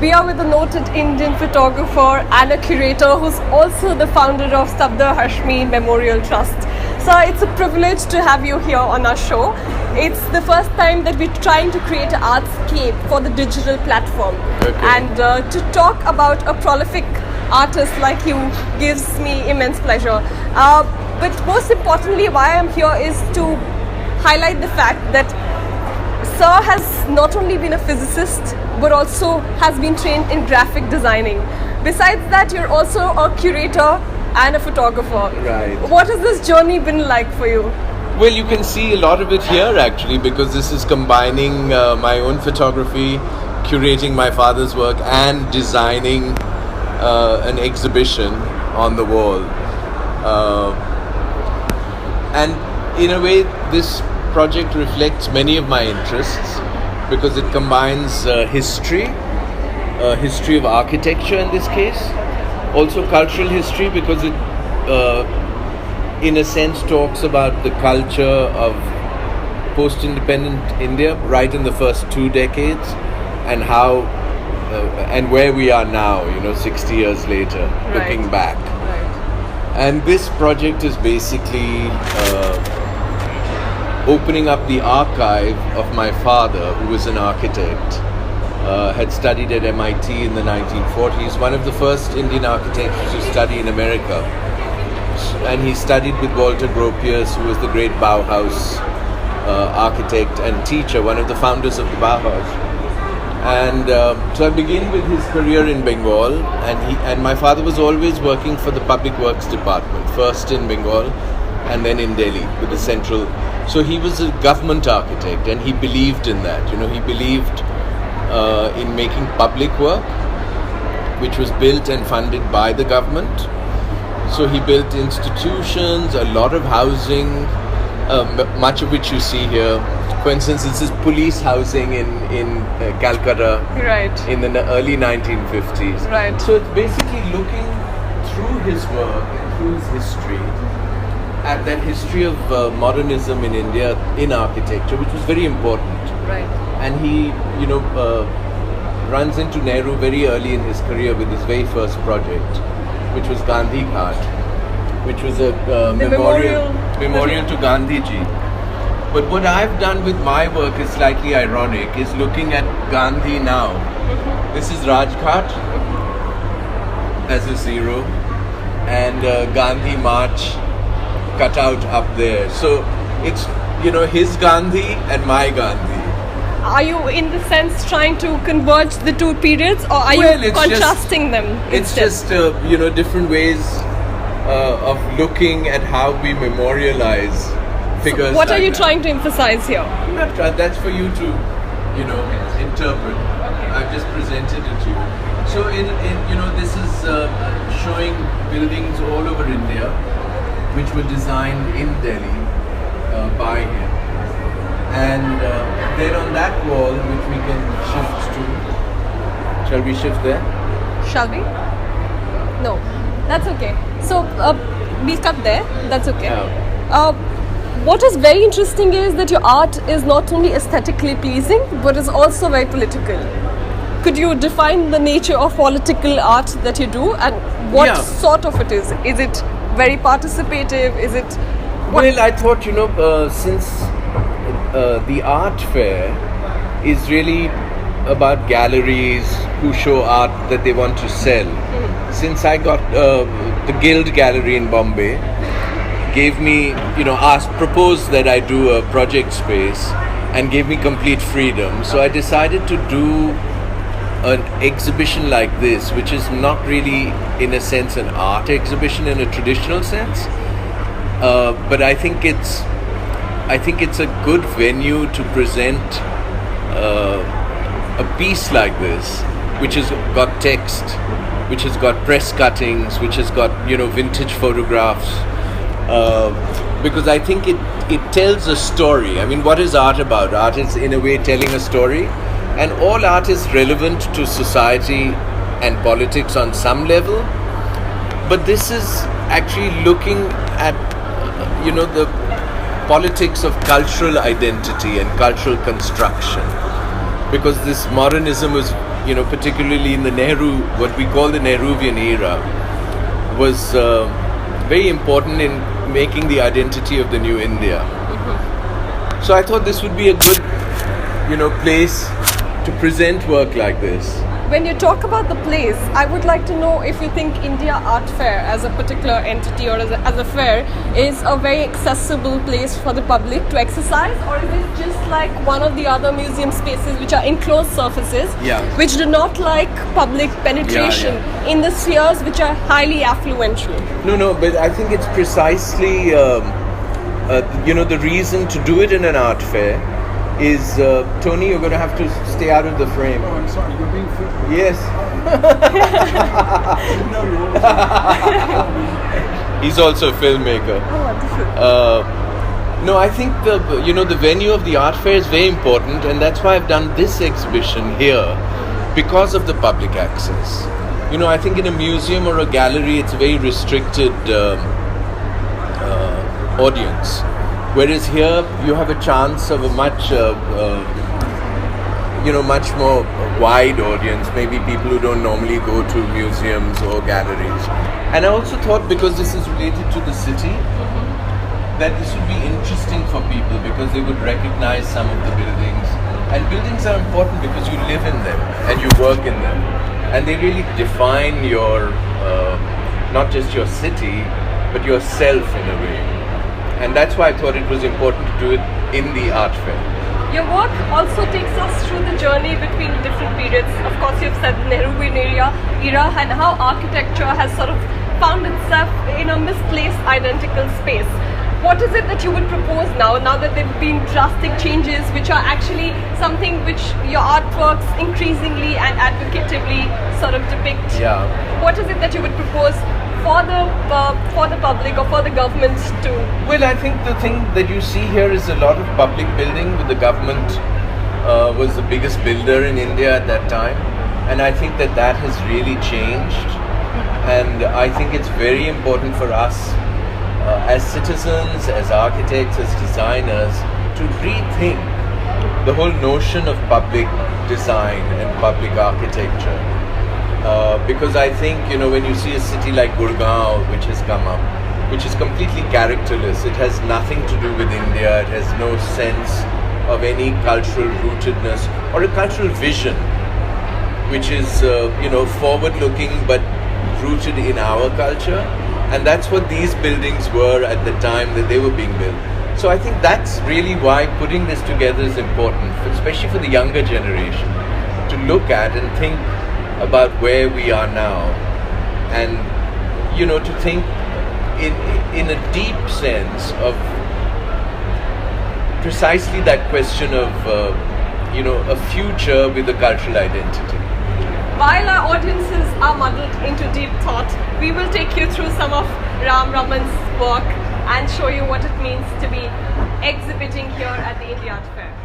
We are with a noted Indian photographer and a curator who's also the founder of Sabda Hashmi Memorial Trust. So it's a privilege to have you here on our show. It's the first time that we're trying to create an artscape for the digital platform. Okay. And to talk about a prolific artist like you gives me immense pleasure. But most importantly, why I'm here is to highlight the fact that Sir has not only been a physicist but also has been trained in graphic designing. Besides that, you're also a curator and a photographer. Right. What has this journey been like for you? Well, you can see a lot of it here actually, because this is combining my own photography, curating my father's work, and designing an exhibition on the wall. And in a way, this project reflects many of my interests because it combines history of architecture in this case, also cultural history because it in a sense talks about the culture of post-independent India right in the first 2 decades and how and where we are now, 60 years later, looking back. Right. And this project is basically opening up the archive of my father, who was an architect, had studied at MIT in the 1940s, one of the first Indian architects to study in America. And he studied with Walter Gropius, who was the great Bauhaus architect and teacher, one of the founders of the Bauhaus. And so I began with his career in Bengal, and my father was always working for the Public Works Department, first in Bengal and then in Delhi with the central. So he was a government architect, and he believed in that. He believed in making public work, which was built and funded by the government. So he built institutions, a lot of housing, much of which you see here. For instance, this is police housing in Calcutta, Right. in the early 1950s. Right. So it's basically looking through his work and through his history at that history of modernism in India in architecture, which was very important. Right. And he, runs into Nehru very early in his career with his very first project, which was Gandhi Ghat, which was a memorial to Gandhi ji. But what I've done with my work is slightly ironic, is looking at Gandhi now. This is Rajghat as a zero, and Gandhi March cut out up there. So it's, his Gandhi and my Gandhi. Are you, in the sense, trying to converge the two periods, or are you contrasting them? It's just, different ways of looking at how we memorialize figures. So what are like you that. trying to emphasize here? I'm not trying, that's for you to, interpret. I've just presented it to you. So, this is showing buildings all over India, which were designed in Delhi by him. And then on that wall, which we can shift to, shall we shift there? Shall we? No, that's okay. So we'll cut there. That's okay. Yeah. What is very interesting is that your art is not only aesthetically pleasing, but is also very political. Could you define the nature of political art that you do, and what sort of it is? Is it very participative? Is it? Well, I thought, since the art fair is really about galleries who show art that they want to sell. Since I got the Guild Gallery in Bombay, gave me, proposed that I do a project space and gave me complete freedom. So I decided to do an exhibition like this, which is not really, in a sense, an art exhibition in a traditional sense. But I think it's a good venue to present a piece like this, which has got text, which has got press cuttings, which has got vintage photographs, because I think it tells a story. I mean, what is art about? Art is in a way telling a story, and all art is relevant to society and politics on some level. But this is actually looking at the politics of cultural identity and cultural construction, because this modernism was particularly in the Nehru, what we call the Nehruvian era, was very important in making the identity of the new India. So I thought this would be a good, place to present work like this. When you talk about the place, I would like to know if you think India Art Fair as a particular entity or as a fair is a very accessible place for the public to exercise, or is it just like one of the other museum spaces which are enclosed surfaces, which do not like public penetration in the spheres which are highly affluential? No, but I think it's precisely, the reason to do it in an art fair is, Tony, you're going to have to stay out of the frame. Oh, I'm sorry, you're being filmed. Yes. He's also a filmmaker. Oh, wonderful. No, I think the venue of the art fair is very important, and that's why I've done this exhibition here, because of the public access. I think in a museum or a gallery, it's a very restricted audience. Whereas here, you have a chance of a much more wide audience, maybe people who don't normally go to museums or galleries. And I also thought, because this is related to the city, that this would be interesting for people because they would recognize some of the buildings. And buildings are important because you live in them and you work in them. And they really define your, not just your city, but yourself in a way. And that's why I thought it was important to do it in the art fair. Your work also takes us through the journey between different periods. Of course, you've said Nehruvian era and how architecture has sort of found itself in a misplaced identical space. What is it that you would propose now that there have been drastic changes which are actually something which your artworks increasingly and advocatively sort of depict? Yeah. What is it that you would propose for the public or for the government to? Well, I think the thing that you see here is a lot of public building. With the government was the biggest builder in India at that time, and I think that has really changed. And I think it's very important for us as citizens, as architects, as designers, to rethink the whole notion of public design and public architecture. Because I think, when you see a city like Gurgaon, which has come up, which is completely characterless, it has nothing to do with India, it has no sense of any cultural rootedness or a cultural vision, which is, forward-looking but rooted in our culture. And that's what these buildings were at the time that they were being built. So I think that's really why putting this together is important, especially for the younger generation, to look at and think about where we are now, and to think in a deep sense of precisely that question of a future with a cultural identity. While our audiences are muddled into deep thought, we will take you through some of Rahman's work and show you what it means to be exhibiting here at the India Art Fair.